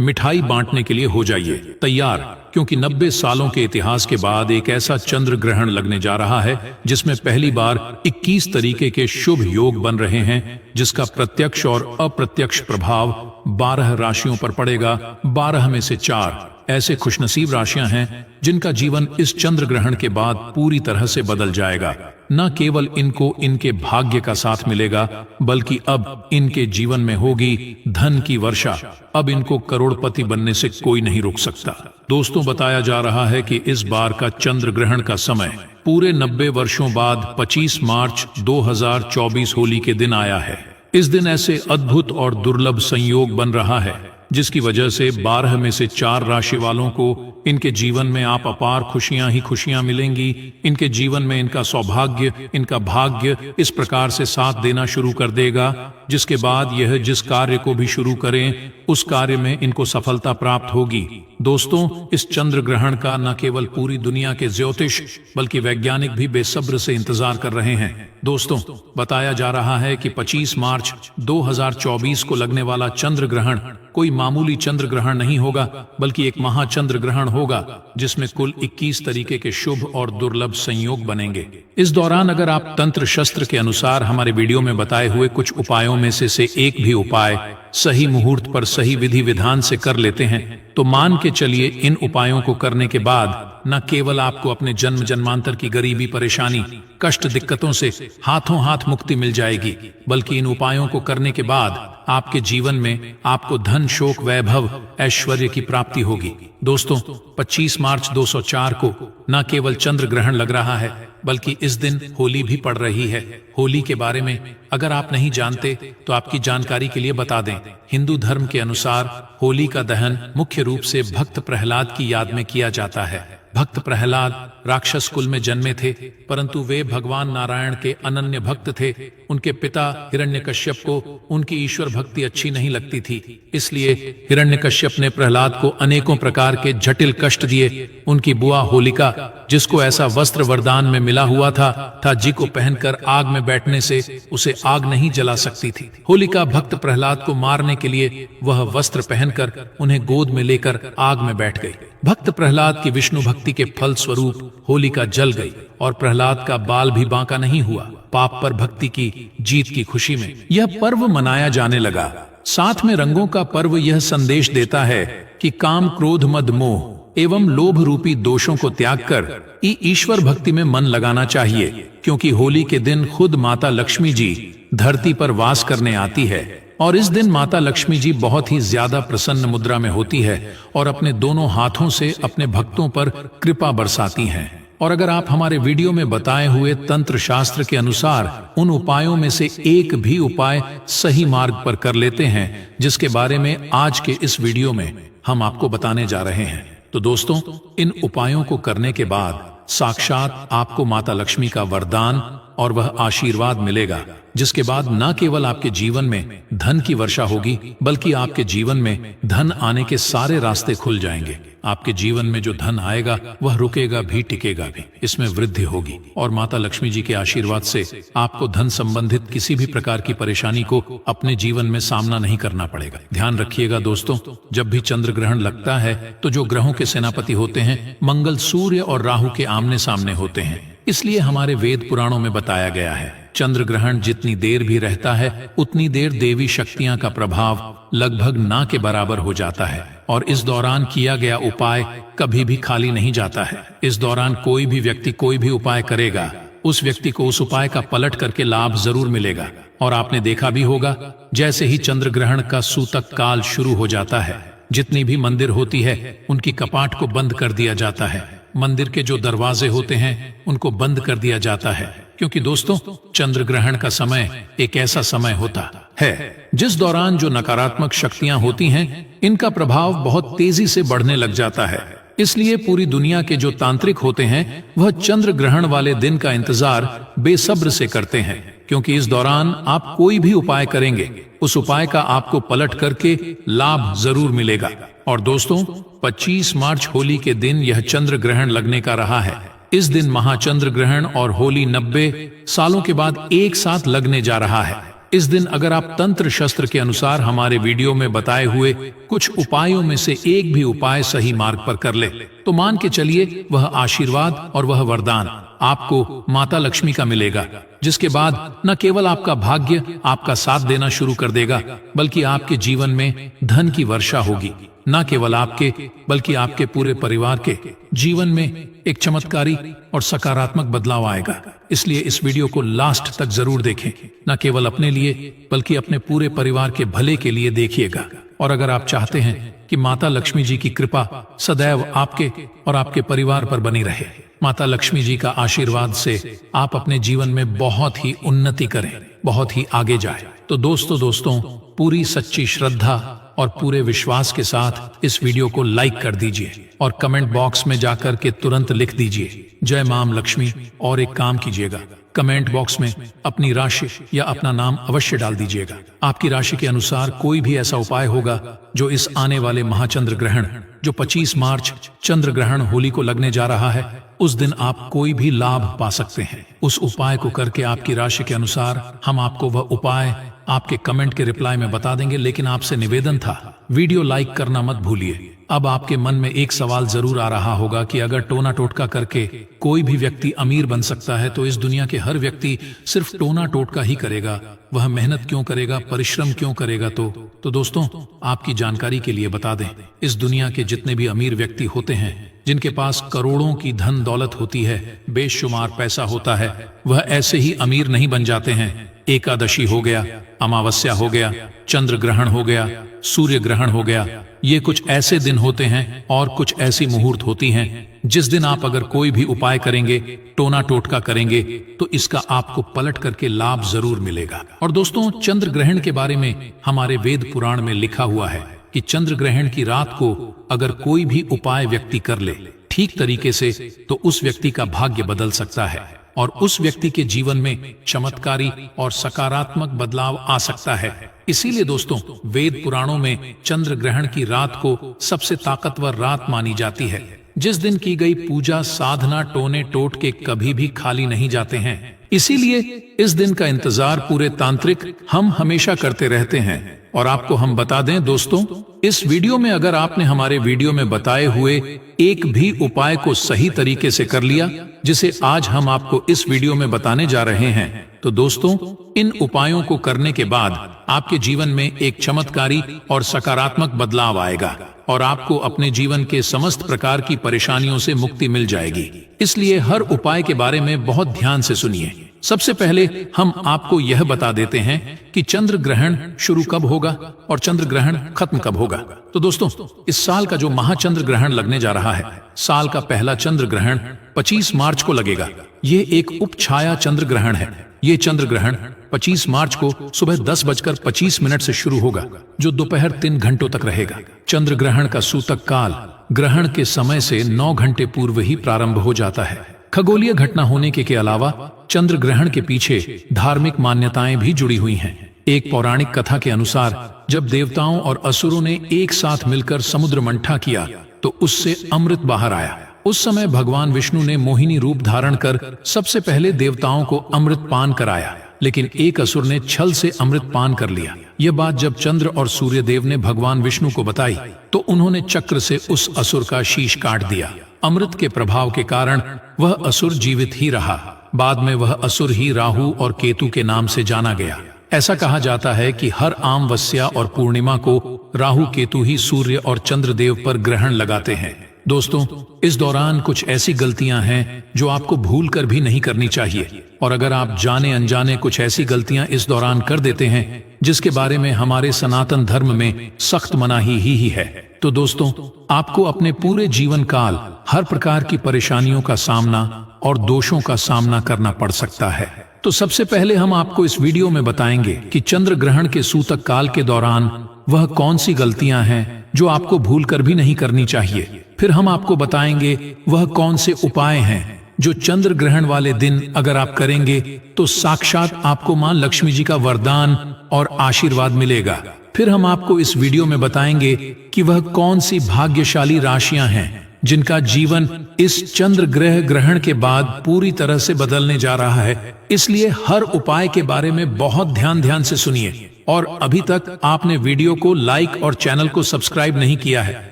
मिठाई बांटने के लिए हो जाइए तैयार, क्योंकि 90 सालों के इतिहास के बाद एक ऐसा चंद्र ग्रहण लगने जा रहा है जिसमें पहली बार 21 तरीके के शुभ योग बन रहे हैं, जिसका प्रत्यक्ष और अप्रत्यक्ष प्रभाव 12 राशियों पर पड़ेगा। 12 में से 4 ऐसे खुशनसीब राशियां हैं जिनका जीवन इस चंद्र ग्रहण के बाद पूरी तरह से बदल जाएगा। न केवल इनको इनके भाग्य का साथ मिलेगा, बल्कि अब इनके जीवन में होगी धन की वर्षा। अब इनको करोड़पति बनने से कोई नहीं रोक सकता। दोस्तों, बताया जा रहा है कि इस बार का चंद्र ग्रहण का समय पूरे 90 वर्षों बाद 25 मार्च 2024 होली के दिन आया है। इस दिन ऐसे अद्भुत और दुर्लभ संयोग बन रहा है जिसकी वजह से 12 में से 4 राशि वालों को इनके जीवन में आप अपार खुशियां ही खुशियां मिलेंगी। इनके जीवन में इनका सौभाग्य, इनका भाग्य इस प्रकार से साथ देना शुरू कर देगा, जिसके बाद यह जिस कार्य को भी शुरू करें उस कार्य में इनको सफलता प्राप्त होगी। दोस्तों, इस चंद्र ग्रहण का न केवल पूरी दुनिया के ज्योतिष बल्कि वैज्ञानिक भी बेसब्र से इंतजार कर रहे हैं। दोस्तों, बताया जा रहा है कि 25 मार्च 2024 को लगने वाला चंद्र ग्रहण कोई मामूली चंद्र ग्रहण नहीं होगा, बल्कि एक महाचंद्र ग्रहण होगा जिसमें कुल 21 तरीके के शुभ और दुर्लभ संयोग बनेंगे। इस दौरान अगर आप तंत्र शस्त्र के अनुसार हमारे वीडियो में बताए हुए कुछ उपायों में से एक भी उपाय सही मुहूर्त पर सही विधि विधान से कर लेते हैं तो मान के चलिए इन उपायों को करने के बाद न केवल आपको अपने जन्म जन्मांतर की गरीबी, परेशानी, कष्ट, दिक्कतों से हाथों हाथ मुक्ति मिल जाएगी, बल्कि इन उपायों को करने के बाद आपके जीवन में आपको धन, शोक, वैभव, ऐश्वर्य की प्राप्ति होगी। दोस्तों, 25 मार्च 2004 को न केवल चंद्र ग्रहण लग रहा है बल्कि इस दिन होली भी पड़ रही है। होली के बारे में अगर आप नहीं जानते तो आपकी जानकारी के लिए बता दें। हिंदू धर्म के अनुसार होली का दहन मुख्य रूप से भक्त प्रहलाद की याद में किया जाता है। भक्त प्रहलाद राक्षस कुल में जन्मे थे, परंतु वे भगवान नारायण के अनन्य भक्त थे। उनके पिता हिरण्यकश्यप को उनकी ईश्वर भक्ति अच्छी नहीं लगती थी, इसलिए हिरण्यकश्यप ने प्रहलाद को अनेकों प्रकार के जटिल कष्ट दिए। उनकी बुआ होलिका, जिसको ऐसा वस्त्र वरदान में मिला हुआ था जी को पहनकर आग में बैठने से उसे आग नहीं जला सकती थी। होलिका भक्त प्रहलाद को मारने के लिए वह वस्त्र पहनकर उन्हें गोद में लेकर आग में बैठ गई। भक्त प्रहलाद की विष्णु भक्ति के फल स्वरूप होलिका जल गई और प्रहलाद का बाल भी बांका नहीं हुआ। पाप पर भक्ति की जीत की खुशी में यह पर्व मनाया जाने लगा। साथ में रंगों का पर्व यह संदेश देता है कि काम, क्रोध, मद, मोह एवं लोभ रूपी दोषों को त्याग कर ईश्वर भक्ति में मन लगाना चाहिए, क्योंकि होली के दिन खुद माता लक्ष्मी जी धरती पर वास करने आती है और इस दिन माता लक्ष्मी जी बहुत ही ज्यादा प्रसन्न मुद्रा में होती है और अपने दोनों हाथों से अपने भक्तों पर कृपा बरसाती हैं। और अगर आप हमारे वीडियो में बताए हुए तंत्र शास्त्र के अनुसार उन उपायों में से एक भी उपाय सही मार्ग पर कर लेते हैं, जिसके बारे में आज के इस वीडियो में हम आपको बताने जा रहे हैं, तो दोस्तों, इन उपायों को करने के बाद साक्षात आपको माता लक्ष्मी का वरदान और वह आशीर्वाद मिलेगा, जिसके बाद न केवल आपके जीवन में धन की वर्षा होगी बल्कि आपके जीवन में धन आने के सारे रास्ते खुल जाएंगे। आपके जीवन में जो धन आएगा वह रुकेगा भी, टिकेगा भी, इसमें वृद्धि होगी और माता लक्ष्मी जी के आशीर्वाद से आपको धन संबंधित किसी भी प्रकार की परेशानी को अपने जीवन में सामना नहीं करना पड़ेगा। ध्यान रखिएगा दोस्तों, जब भी चंद्र ग्रहण लगता है तो जो ग्रहों के सेनापति होते हैं मंगल, सूर्य और राहु के आमने सामने होते हैं, इसलिए हमारे वेद पुराणों में बताया गया है चंद्र ग्रहण जितनी देर भी रहता है उतनी देर देवी शक्तियां का प्रभाव लगभग ना के बराबर हो जाता है और इस दौरान किया गया उपाय कभी भी खाली नहीं जाता है। इस दौरान कोई भी व्यक्ति कोई भी उपाय करेगा, उस व्यक्ति को उस उपाय का पलट करके लाभ जरूर मिलेगा। और आपने देखा भी होगा, जैसे ही चंद्र ग्रहण का सूतक काल शुरू हो जाता है, जितनी भी मंदिर होती है उनकी कपाट को बंद कर दिया जाता है। मंदिर के जो दरवाजे होते हैं उनको बंद कर दिया जाता है, क्योंकि दोस्तों, चंद्र ग्रहण का समय एक ऐसा समय होता है जिस दौरान जो नकारात्मक शक्तियां होती हैं इनका प्रभाव बहुत तेजी से बढ़ने लग जाता है। इसलिए पूरी दुनिया के जो तांत्रिक होते हैं वह चंद्र ग्रहण वाले दिन का इंतजार बेसब्र से करते हैं, क्योंकि इस दौरान आप कोई भी उपाय करेंगे उस उपाय का आपको पलट करके लाभ जरूर मिलेगा। और दोस्तों, 25 मार्च होली के दिन यह चंद्र ग्रहण लगने का रहा है। इस दिन महाचंद्र ग्रहण और होली 90 सालों के बाद एक साथ लगने जा रहा है। इस दिन अगर आप तंत्र शस्त्र के अनुसार हमारे वीडियो में बताए हुए कुछ उपायों में से एक भी उपाय सही मार्ग पर कर ले तो मान के चलिए वह आशीर्वाद और वह वरदान आपको माता लक्ष्मी का मिलेगा, जिसके बाद न केवल आपका भाग्य आपका साथ देना शुरू कर देगा बल्कि आपके जीवन में धन की वर्षा होगी। न केवल आपके बल्कि आपके पूरे परिवार के जीवन में एक चमत्कारी और सकारात्मक बदलाव आएगा। इसलिए इस वीडियो को लास्ट तक जरूर देखें, न केवल अपने लिए बल्कि अपने पूरे परिवार के भले के लिए देखिएगा। और अगर आप चाहते हैं कि माता लक्ष्मी जी की कृपा सदैव आपके और आपके परिवार पर बनी रहे, माता लक्ष्मी जी का आशीर्वाद से आप अपने जीवन में बहुत ही उन्नति करें, बहुत ही आगे जाए, तो दोस्तों पूरी सच्ची श्रद्धा और पूरे विश्वास के साथ इस वीडियो को लाइक कर दीजिए और कमेंट बॉक्स में जाकर के तुरंत लिख दीजिए जय मां लक्ष्मी। और एक काम कीजिएगा, कमेंट बॉक्स में अपनी राशि या अपना नाम अवश्य डाल दीजिएगा। आपकी राशि के अनुसार कोई भी ऐसा उपाय होगा जो इस आने वाले महाचंद्र ग्रहण जो 25 मार्च चंद्र ग्रहण होली को लगने जा रहा है, उस दिन आप कोई भी लाभ पा सकते हैं। उस उपाय को करके आपकी राशि के अनुसार हम आपको वह उपाय आपके कमेंट के रिप्लाई में बता देंगे। लेकिन आपसे निवेदन था, वीडियो लाइक करना मत भूलिए। अब आपके मन में एक सवाल जरूर आ रहा होगा कि अगर टोना टोटका करके कोई भी व्यक्ति अमीर बन सकता है तो इस दुनिया के हर व्यक्ति सिर्फ टोना टोटका ही करेगा, वह मेहनत क्यों करेगा, परिश्रम क्यों करेगा? तो दोस्तों आपकी जानकारी के लिए बता दें, इस दुनिया के जितने भी अमीर व्यक्ति होते हैं जिनके पास करोड़ों की धन दौलत होती है, बेशुमार पैसा होता है, वह ऐसे ही अमीर नहीं बन जाते हैं। एकादशी हो गया, अमावस्या हो गया, चंद्र ग्रहण हो गया, सूर्य ग्रहण हो गया, ये कुछ ऐसे दिन होते हैं और कुछ ऐसी मुहूर्त होती हैं जिस दिन आप अगर कोई भी उपाय करेंगे, टोना टोटका करेंगे, तो इसका आपको पलट करके लाभ जरूर मिलेगा। और दोस्तों चंद्र ग्रहण के बारे में हमारे वेद पुराण में लिखा हुआ है कि चंद्र ग्रहण की रात को अगर कोई भी उपाय व्यक्ति कर ले ठीक तरीके से तो उस व्यक्ति का भाग्य बदल सकता है और उस व्यक्ति के जीवन में चमत्कारी और सकारात्मक बदलाव आ सकता है। इसीलिए दोस्तों वेद पुराणों में चंद्र ग्रहण की रात को सबसे ताकतवर रात मानी जाती है, जिस दिन की गई पूजा साधना टोने टोट के कभी भी खाली नहीं जाते हैं। इसीलिए इस दिन का इंतजार पूरे तांत्रिक हम हमेशा करते रहते हैं। और आपको हम बता दें दोस्तों, इस वीडियो में अगर आपने हमारे वीडियो में बताए हुए एक भी उपाय को सही तरीके से कर लिया, जिसे आज हम आपको इस वीडियो में बताने जा रहे हैं, तो दोस्तों इन उपायों को करने के बाद आपके जीवन में एक चमत्कारी और सकारात्मक बदलाव आएगा और आपको अपने जीवन के समस्त प्रकार की परेशानियों से मुक्ति मिल जाएगी। इसलिए हर उपाय के बारे में बहुत ध्यान से सुनिए। सबसे पहले हम आपको यह बता देते हैं कि चंद्र ग्रहण शुरू कब होगा और चंद्र ग्रहण खत्म कब होगा। तो दोस्तों इस साल का जो महाचंद्र ग्रहण लगने जा रहा है, साल का पहला चंद्र ग्रहण 25 मार्च को लगेगा। ये एक उपछाया चंद्र ग्रहण है। ये चंद्र ग्रहण 25 मार्च को सुबह 10:25 से शुरू होगा, जो दोपहर 3 घंटों तक रहेगा। चंद्र ग्रहण का सूतक काल ग्रहण के समय से 9 घंटे पूर्व ही प्रारंभ हो जाता है। खगोलीय घटना होने के अलावा चंद्र ग्रहण के पीछे धार्मिक मान्यताएं भी जुड़ी हुई हैं। एक पौराणिक कथा के अनुसार जब देवताओं और असुरों ने एक साथ मिलकर समुद्र मंथा किया तो उससे अमृत बाहर आया। उस समय भगवान विष्णु ने मोहिनी रूप धारण कर सबसे पहले देवताओं को अमृत पान कराया, लेकिन एक असुर ने छल से अमृत पान कर लिया। यह बात जब चंद्र और सूर्य देव ने भगवान विष्णु को बताई तो उन्होंने चक्र से उस असुर का शीश काट दिया। अमृत के प्रभाव के कारण वह असुर जीवित ही रहा। बाद में वह असुर ही राहु और केतु के नाम से जाना गया। ऐसा कहा जाता है कि हर अमावस्या और पूर्णिमा को राहु केतु ही सूर्य और चंद्र देव पर ग्रहण लगाते हैं। दोस्तों इस दौरान कुछ ऐसी गलतियां हैं जो आपको भूल कर भी नहीं करनी चाहिए, और अगर आप जाने अनजाने कुछ ऐसी गलतियां इस दौरान कर देते हैं जिसके बारे में हमारे सनातन धर्म में सख्त मनाही ही है, तो दोस्तों आपको अपने पूरे जीवन काल हर प्रकार की परेशानियों का सामना और दोषों का सामना करना पड़ सकता है। तो सबसे पहले हम आपको इस वीडियो में बताएंगे कि चंद्र ग्रहण के सूतक काल के दौरान वह कौन सी गलतियां हैं जो आपको भूल कर भी नहीं करनी चाहिए। फिर हम आपको बताएंगे वह कौन से उपाय हैं जो चंद्र ग्रहण वाले दिन अगर आप करेंगे तो साक्षात आपको मां लक्ष्मी जी का वरदान और आशीर्वाद मिलेगा। फिर हम आपको इस वीडियो में बताएंगे कि वह कौन सी भाग्यशाली राशियां हैं जिनका जीवन इस चंद्र ग्रह ग्रहण के बाद पूरी तरह से बदलने जा रहा है। इसलिए हर उपाय के बारे में बहुत ध्यान से सुनिए। और अभी तक आपने वीडियो को लाइक और चैनल को सब्सक्राइब नहीं किया है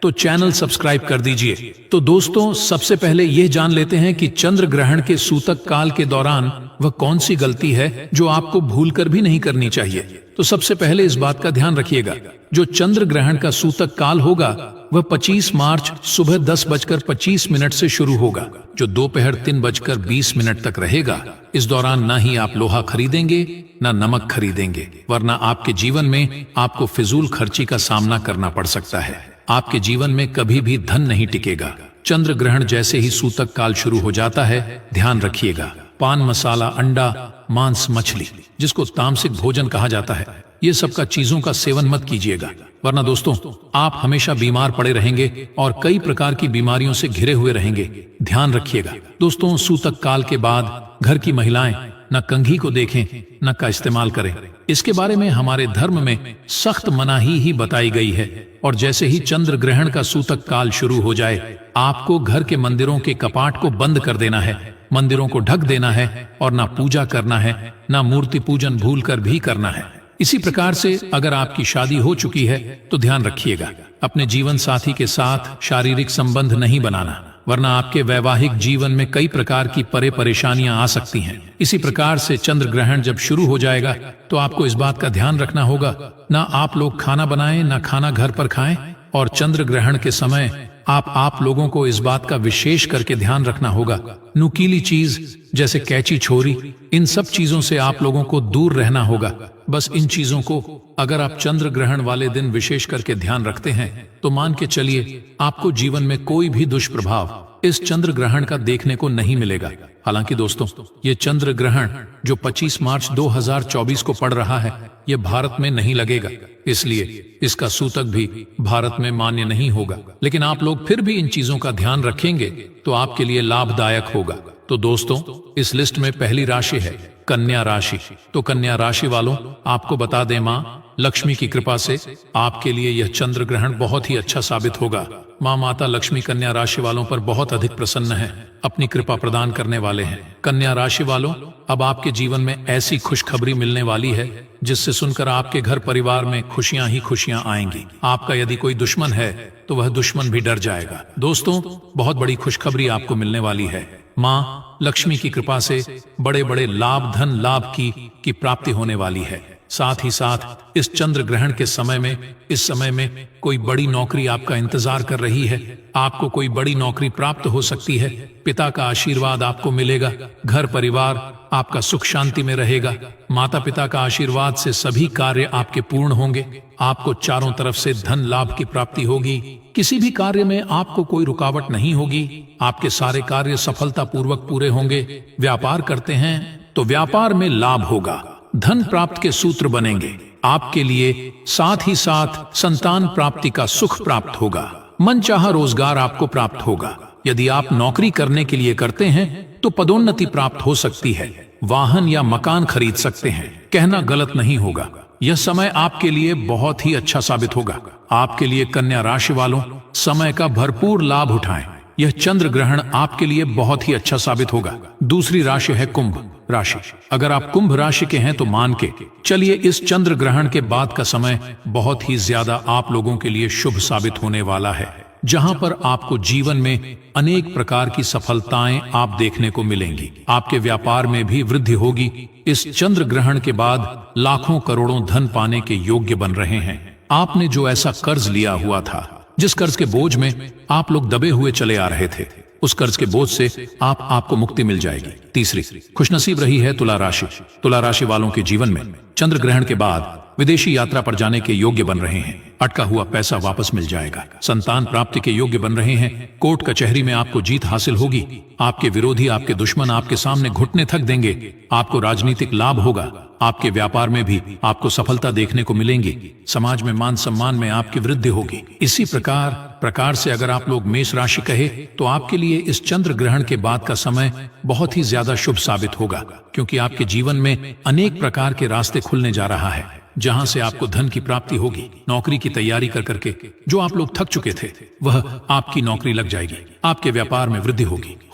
तो चैनल सब्सक्राइब कर दीजिए। तो दोस्तों, सबसे पहले यह जान लेते हैं कि चंद्र ग्रहण के सूतक काल के दौरान वह कौन सी गलती है जो आपको भूलकर भी नहीं करनी चाहिए। तो सबसे पहले इस बात का ध्यान रखिएगा, जो चंद्र ग्रहण का सूतक काल होगा वह 25 मार्च सुबह 10:25 से शुरू होगा, जो दोपहर 3:20 तक रहेगा। इस दौरान ना ही आप लोहा खरीदेंगे ना नमक खरीदेंगे, वरना आपके जीवन में आपको फिजूल खर्ची का सामना करना पड़ सकता है। आपके जीवन में कभी भी धन नहीं टिकेगा। चंद्र ग्रहण जैसे ही सूतक काल शुरू हो जाता है, ध्यान रखिएगा, पान मसाला, अंडा, मांस, मछली, जिसको तामसिक भोजन कहा जाता है, ये सबका चीजों का सेवन मत कीजिएगा, वरना दोस्तों आप हमेशा बीमार पड़े रहेंगे और कई प्रकार की बीमारियों से घिरे हुए रहेंगे। ध्यान रखिएगा दोस्तों, सूतक काल के बाद घर की महिलाएं न कंघी को देखें न का इस्तेमाल करें। इसके बारे में हमारे धर्म में सख्त मनाही ही बताई गई है। और जैसे ही चंद्र ग्रहण का सूतक काल शुरू हो जाए, आपको घर के मंदिरों के कपाट को बंद कर देना है, मंदिरों को ढक देना है और ना पूजा करना है, ना मूर्ति पूजन भूलकर भी करना है। इसी प्रकार से अगर आपकी शादी हो चुकी है तो ध्यान रखिएगा, अपने जीवन साथी के साथ शारीरिक संबंध नहीं बनाना, वरना आपके वैवाहिक जीवन में कई प्रकार की परेशानियां आ सकती हैं। इसी प्रकार से चंद्र ग्रहण जब शुरू हो जाएगा तो आपको इस बात का ध्यान रखना होगा, ना आप लोग खाना बनाएं ना खाना घर पर खाएं। और चंद्र ग्रहण के समय आप लोगों को इस बात का विशेष करके ध्यान रखना होगा, नुकीली चीज जैसे कैंची, छोरी, इन सब चीजों से आप लोगों को दूर रहना होगा। बस इन चीजों को अगर आप चंद्र ग्रहण वाले दिन विशेष करके ध्यान रखते हैं तो मान के चलिए आपको जीवन में कोई भी दुष्प्रभाव इस चंद्र ग्रहण का देखने को नहीं मिलेगा। हालांकि दोस्तों, ये चंद्र ग्रहण जो 25 मार्च 2024 को पड़ रहा है, ये भारत में नहीं लगेगा, इसलिए इसका सूतक भी भारत में मान्य नहीं होगा। लेकिन आप लोग फिर भी इन चीजों का ध्यान रखेंगे तो आपके लिए लाभदायक होगा। तो दोस्तों, इस लिस्ट में पहली राशि है कन्या राशि। तो कन्या राशि वालों, आपको बता दें, माँ लक्ष्मी की कृपा से आपके लिए यह चंद्र ग्रहण बहुत ही अच्छा साबित होगा। माँ माता लक्ष्मी कन्या राशि वालों पर बहुत अधिक प्रसन्न है, अपनी कृपा प्रदान करने वाले हैं। कन्या राशि वालों, अब आपके जीवन में ऐसी खुशखबरी मिलने वाली है जिससे सुनकर आपके घर परिवार में खुशियां ही खुशियां आएंगी। आपका यदि कोई दुश्मन है तो वह दुश्मन भी डर जाएगा। दोस्तों, बहुत बड़ी खुशखबरी आपको मिलने वाली है। माँ लक्ष्मी की कृपा से बड़े बड़े लाभ, धन लाभ की प्राप्ति होने वाली है। साथ ही साथ इस चंद्र ग्रहण के समय में, इस समय में कोई बड़ी नौकरी आपका इंतजार कर रही है। आपको कोई बड़ी नौकरी प्राप्त हो सकती है। पिता का आशीर्वाद आपको मिलेगा। घर परिवार आपका सुख शांति में रहेगा। माता पिता का आशीर्वाद से सभी कार्य आपके पूर्ण होंगे। आपको चारों तरफ से धन लाभ की प्राप्ति होगी। किसी भी कार्य में आपको कोई रुकावट नहीं होगी। आपके सारे कार्य सफलता पूर्वक पूरे होंगे। व्यापार करते हैं तो व्यापार में लाभ होगा। धन प्राप्त के सूत्र बनेंगे आपके लिए। साथ ही साथ संतान प्राप्ति का सुख प्राप्त होगा। मनचाहा रोजगार आपको प्राप्त होगा। यदि आप नौकरी करने के लिए करते हैं तो पदोन्नति प्राप्त हो सकती है। वाहन या मकान खरीद सकते हैं। कहना गलत नहीं होगा, यह समय आपके लिए बहुत ही अच्छा साबित होगा। आपके लिए कन्या राशि वालों, समय का भरपूर लाभ उठाएं। यह चंद्र ग्रहण आपके लिए बहुत ही अच्छा साबित होगा। दूसरी राशि है कुंभ राशि। अगर आप कुंभ राशि के हैं तो मान के चलिए इस चंद्र ग्रहण के बाद का समय बहुत ही ज्यादा आप लोगों के लिए शुभ साबित होने वाला है, जहां पर आपको जीवन में अनेक प्रकार की सफलताएं आप देखने को मिलेंगी। आपके व्यापार में भी वृद्धि होगी। इस चंद्र ग्रहण के बाद लाखों करोड़ों धन पाने के योग्य बन रहे हैं। आपने जो ऐसा कर्ज लिया हुआ था, जिस कर्ज के बोझ में आप लोग दबे हुए चले आ रहे थे, उस कर्ज के बोझ से आपको मुक्ति मिल जाएगी। तीसरी खुशनसीब रही है तुला राशि। तुला राशि वालों के जीवन में चंद्र ग्रहण के बाद विदेशी यात्रा पर जाने के योग्य बन रहे हैं। अटका हुआ पैसा वापस मिल जाएगा। संतान प्राप्ति के योग्य बन रहे हैं। कोर्ट कचहरी में आपको जीत हासिल होगी। आपके विरोधी, आपके दुश्मन आपके सामने घुटने थक देंगे। आपको राजनीतिक लाभ होगा। आपके व्यापार में भी आपको सफलता देखने को मिलेंगी। समाज में मान सम्मान में आपकी वृद्धि होगी। इसी प्रकार से अगर आप लोग मेष राशि कहे तो आपके लिए इस चंद्र ग्रहण के बाद का समय बहुत ही ज्यादा शुभ साबित होगा, क्योंकि आपके जीवन में अनेक प्रकार के रास्ते खुलने जा रहा है। जहां से आपको धन की प्राप्ति होगी। नौकरी की तैयारी कर करके जो आप लोग थक चुके थे, वह आपकी नौकरी लग जाएगी। आपके व्यापार में वृद्धि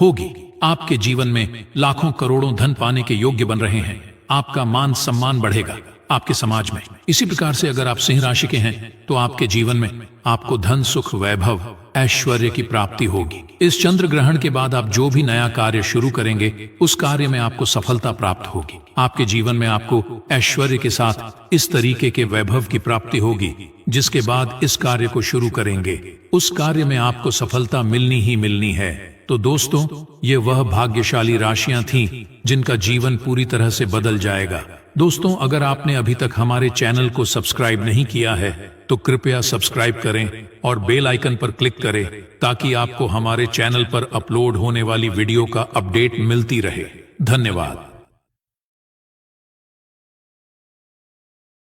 होगी। आपके जीवन में लाखों करोड़ों धन पाने के योग्य बन रहे हैं। आपका मान सम्मान बढ़ेगा आपके समाज में। इसी प्रकार से अगर आप सिंह राशि के हैं तो आपके जीवन में आपको धन, सुख, वैभव, ऐश्वर्य की प्राप्ति होगी। इस चंद्र ग्रहण के बाद आप जो भी नया कार्य शुरू करेंगे, उस कार्य में आपको सफलता प्राप्त होगी। आपके जीवन में आपको ऐश्वर्य के साथ इस तरीके के वैभव की प्राप्ति होगी, जिसके बाद इस कार्य को शुरू करेंगे, उस कार्य में आपको सफलता मिलनी ही मिलनी है। तो दोस्तों, ये वह भाग्यशाली राशियां थीं जिनका जीवन पूरी तरह से बदल जाएगा। दोस्तों, अगर आपने अभी तक हमारे चैनल को सब्सक्राइब नहीं किया है तो कृपया सब्सक्राइब करें और बेल आइकन पर क्लिक करें, ताकि आपको हमारे चैनल पर अपलोड होने वाली वीडियो का अपडेट मिलती रहे। धन्यवाद।